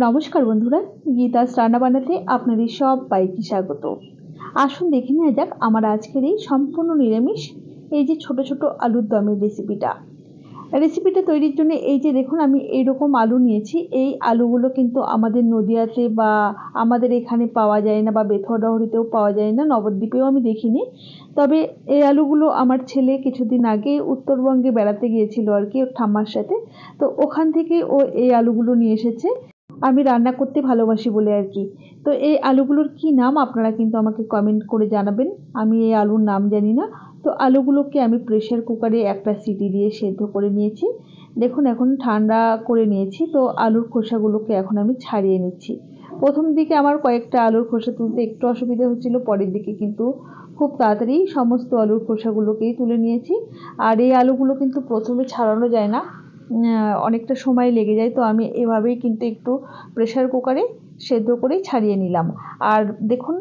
নমস্কার বন্ধুরা, গীতাস রান্না বানাতে আপনাদের সবাইকে স্বাগত। আসুন দেখে নেওয়া যাক আমার আজকের এই সম্পূর্ণ নিরামিষ এই যে ছোট ছোট আলুর দমের রেসিপিটা তৈরির জন্য এই যে দেখুন আমি এইরকম আলু নিয়েছি। এই আলুগুলো কিন্তু আমাদের নদিয়াতে বা আমাদের এখানে পাওয়া যায় না, বা বেথুয়াডহরিতেও পাওয়া যায় না, নবদ্বীপেও আমি দেখিনি। তবে এই আলুগুলো আমার ছেলে কিছুদিন আগে উত্তরবঙ্গে বেড়াতে গিয়েছিল আর কি, ওর ঠাম্মার সাথে। তো ওখান থেকে ও এই আলুগুলো নিয়ে এসেছে। আমি রান্না করতে ভালোবাসি বলে আর কি। তো এই আলুগুলোর কি নাম আপনারা কিন্তু আমাকে কমেন্ট করে জানাবেন। আমি এই আলুর নাম জানি না। তো আলুগুলোকে আমি প্রেসার কুকারে একটা সিটি দিয়ে সেদ্ধ করে নিয়েছি। দেখুন এখন ঠান্ডা করে নিয়েছি। তো আলুর খোসাগুলোকে এখন আমি ছাড়িয়ে নিচ্ছি। প্রথম দিকে আমার কয়েকটা আলুর খোসা তুলতে একটু অসুবিধা হচ্ছিল, পরের দিকে কিন্তু খুব তাড়াতাড়ি সমস্ত আলুর খোসাগুলোকেই তুলে নিয়েছি। আর এই আলুগুলো কিন্তু প্রথমে ছাড়ানো যায় না, অনেকটা সময় লেগে যায়। তো আমি এভাবেই কিন্তু একটু প্রেসার কুকারে সেদ্ধ করে ছাড়িয়ে নিলাম। আর দেখুন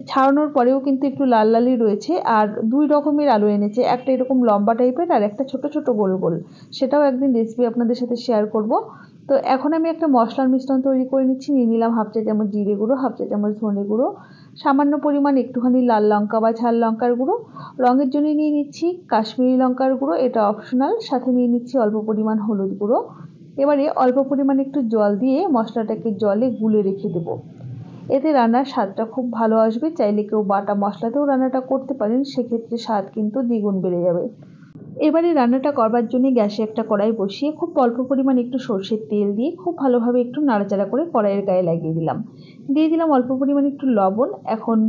ছাড়ানোর পরেও কিন্তু একটু লাল লালই রয়েছে। আর দুই রকমের আলু এনেছে, একটা এরকম লম্বা টাইপের আর একটা ছোট ছোট গোল গোল। সেটাও একদিন রেসিপি আপনাদের সাথে শেয়ার করব। তো এখন আমি একটা মশলার মিশ্রণ তৈরি করে নিচ্ছি। নিয়ে নিলাম হাফ চা চামচ জিরে গুঁড়ো, হাফ চা চামচ ধনে গুঁড়ো, সামান্য পরিমাণ একটুখানি লাল লঙ্কা বা ঝাল লঙ্কার গুঁড়ো, রঙের জন্য নিয়ে নিচ্ছি কাশ্মীরি লঙ্কার গুঁড়ো, এটা অপশনাল, সাথে নিয়ে নিচ্ছি অল্প পরিমাণ হলুদ গুঁড়ো। এবারে অল্প পরিমাণ একটু জল দিয়ে মশলাটাকে জলে গুলে রেখে দেবো। এতে রান্নার স্বাদটা খুব ভালো আসবে। চাইলে কেউ বাটা মশলাতেও রান্নাটা করতে পারেন, সেক্ষেত্রে স্বাদ কিন্তু দ্বিগুণ বেড়ে যাবে। এবারে রান্নাটা করবার জন্য গ্যাসে একটা কড়াই বসিয়ে খুব অল্প পরিমাণ একটু সর্ষের তেল দিয়ে খুব ভালোভাবে একটু নাড়াচাড়া করে কড়াইয়ের গায়ে লাগিয়ে দিলাম। দিয়ে দিলাম অল্প পরিমাণ একটু লবণ। এখন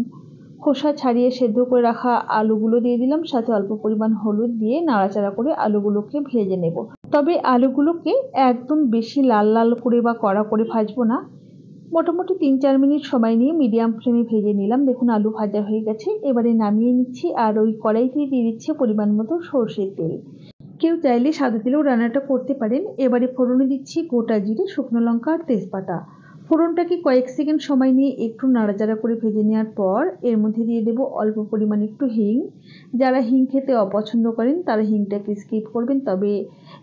খোসা ছাড়িয়ে সেদ্ধ করে রাখা আলুগুলো দিয়ে দিলাম, সাথে অল্প পরিমাণ হলুদ দিয়ে নাড়াচাড়া করে আলুগুলোকে ভেজে নেব। তবে আলুগুলোকে একদম বেশি লাল লাল করে বা কড়া করে ভাজবো না, মোটামুটি 3-4 মিনিট সময় নিয়ে মিডিয়াম ফ্লেমে ভেজে নিলাম। দেখুন আলু ভাজা হয়ে গেছে। এবারে নামিয়ে নিচ্ছি আর ওই কড়াইতেই দিয়ে দিচ্ছি পরিমাণ মতো সর্ষের তেল। কেউ চাইলে সাদা তেলেও রান্নাটা করতে পারেন। এবারে ফোড়নে দিচ্ছি গোটা জিরে, শুকনো লঙ্কা আর তেজপাতা। ফোড়নটাকে কয়েক সেকেন্ড সময় নিয়ে একটু নাড়াচাড়া করে ভেজে নেওয়ার পর এর মধ্যে দিয়ে দেবো অল্প পরিমাণ একটু হিং। যারা হিং খেতে অপছন্দ করেন তারা হিংটাকে স্কিপ করবেন, তবে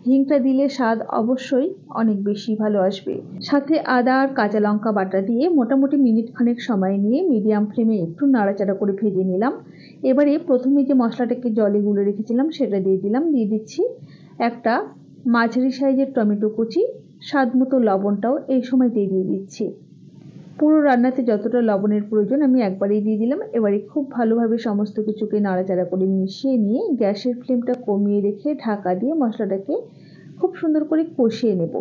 হিংটা দিলে স্বাদ অবশ্যই অনেক বেশি ভালো আসবে। সাথে আদা আর কাঁচা লঙ্কা বাটা দিয়ে মোটামুটি মিনিট খানেক সময় নিয়ে মিডিয়াম ফ্লেমে একটু নাড়াচাড়া করে ভেজে নিলাম। এবারে প্রথমে যে মশলাটাকে জলে গুলে রেখেছিলাম সেটা দিয়ে দিলাম। দিয়ে দিচ্ছি একটা মাঝারি সাইজের টমেটো কুচি, স্বাদ মতো লবণটাও এই সময়তেই দিয়ে দিচ্ছি। পুরো রান্নাতে যতটা লবণের প্রয়োজন আমি একবারেই দিয়ে দিলাম। এবারে খুব ভালোভাবে সমস্ত কিছুকে নাড়াচাড়া করে মিশিয়ে নিয়ে গ্যাসের ফ্লেমটা কমিয়ে রেখে ঢাকা দিয়ে মশলাটাকে খুব সুন্দর করে কষিয়ে নেব।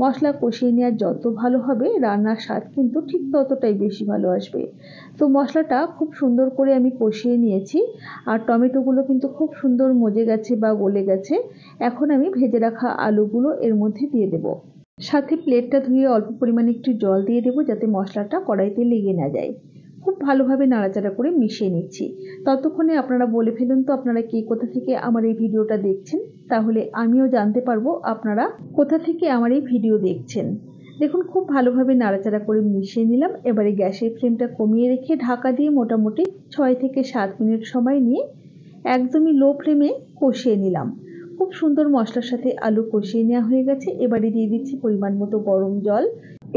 মশলা কষিয়ে নেওয়া যত ভালো হবে রান্নার স্বাদ কিন্তু ঠিক ততটাই বেশি ভালো আসবে। তো মশলাটা খুব সুন্দর করে আমি কষিয়ে নিয়েছি, আর টমেটোগুলো কিন্তু খুব সুন্দর মজে গেছে বা গলে গেছে। এখন আমি ভেজে রাখা আলুগুলো এর মধ্যে দিয়ে দেব। সাথে প্লেটটা ধুয়ে অল্প পরিমাণে একটু জল দিয়ে দেবো যাতে মশলাটা কড়াইতে লেগে না যায়। খুব ভালোভাবে নাড়াচাড়া করে মিশিয়ে নিচ্ছি। ততক্ষণে আপনারা বলে ফেলুন তো আপনারা কে কোথা থেকে আমার এই ভিডিওটা দেখছেন, তাহলে আমিও জানতে পারবো আপনারা কোথা থেকে আমার এই ভিডিও দেখছেন। দেখুন খুব ভালোভাবে নাড়াচাড়া করে মিশিয়ে নিলাম। এবারে গ্যাসের ফ্লেমটা কমিয়ে রেখে ঢাকা দিয়ে মোটামুটি 6 থেকে 7 মিনিট সময় নিয়ে একদমই লো ফ্লেমে কষিয়ে নিলাম। খুব সুন্দর মশলার সাথে আলু কষিয়ে নেওয়া হয়ে গেছে। এবারে দিয়ে দিচ্ছি পরিমাণ মতো গরম জল।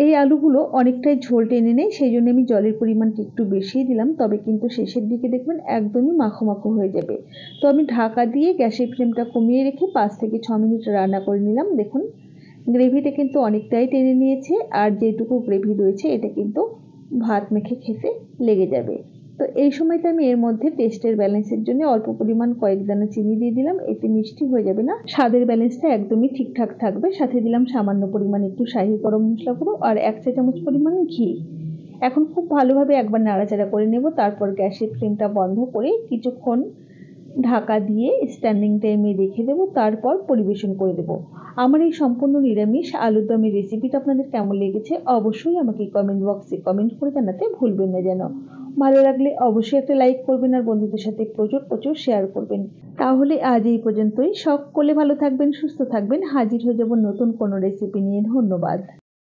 এই আলুগুলো অনেকটাই ঝোল টেনে নেয়, সেই জন্য আমি জলের পরিমাণটা একটু বেশিই দিলাম, তবে কিন্তু শেষের দিকে দেখবেন একদমই মাখো মাখো হয়ে যাবে। তো আমি ঢাকা দিয়ে গ্যাসের ফ্লেমটা কমিয়ে রেখে 5 থেকে 6 মিনিট রান্না করে নিলাম। দেখুন গ্রেভিটা কিন্তু অনেকটাই টেনে নিয়েছে, আর যেটুকু গ্রেভি রয়েছে এটা কিন্তু ভাত মেখে খেতে লেগে যাবে। তো এই সময়তে আমি এর মধ্যে টেস্টের ব্যালেন্সের জন্য অল্প পরিমাণ কয়েক দানা চিনি দিয়ে দিলাম। এতে মিষ্টি হয়ে যাবে না, স্বাদের ব্যালেন্সটা একদমই ঠিকঠাক থাকবে। সাথে দিলাম সামান্য পরিমাণ একটু শাহি গরম মশলা গুঁড়ো আর 1 চা চামচ পরিমাণ ঘি। এখন খুব ভালোভাবে একবার নাড়াচাড়া করে নেব। তারপর গ্যাসের ফ্লেমটা বন্ধ করে কিছুক্ষণ ঢাকা দিয়ে স্ট্যান্ডিং টাইমে রেখে দেবো, তারপর পরিবেশন করে দেবো। আমার এই সম্পূর্ণ নিরামিষ আলুর দমের রেসিপিটা আপনাদের কেমন লেগেছে অবশ্যই আমাকে কমেন্ট বক্সে কমেন্ট করে জানাতে ভুলবেন না যেন। ভালো লাগলে অবশ্যই একটা লাইক করবেন আর বন্ধুদের সাথে প্রচুর প্রচুর শেয়ার করবেন। তাহলে আজ এই পর্যন্তই। সকলে ভালো থাকবেন, সুস্থ থাকবেন। হাজির হয়ে যাব নতুন কোনো রেসিপি নিয়ে। ধন্যবাদ।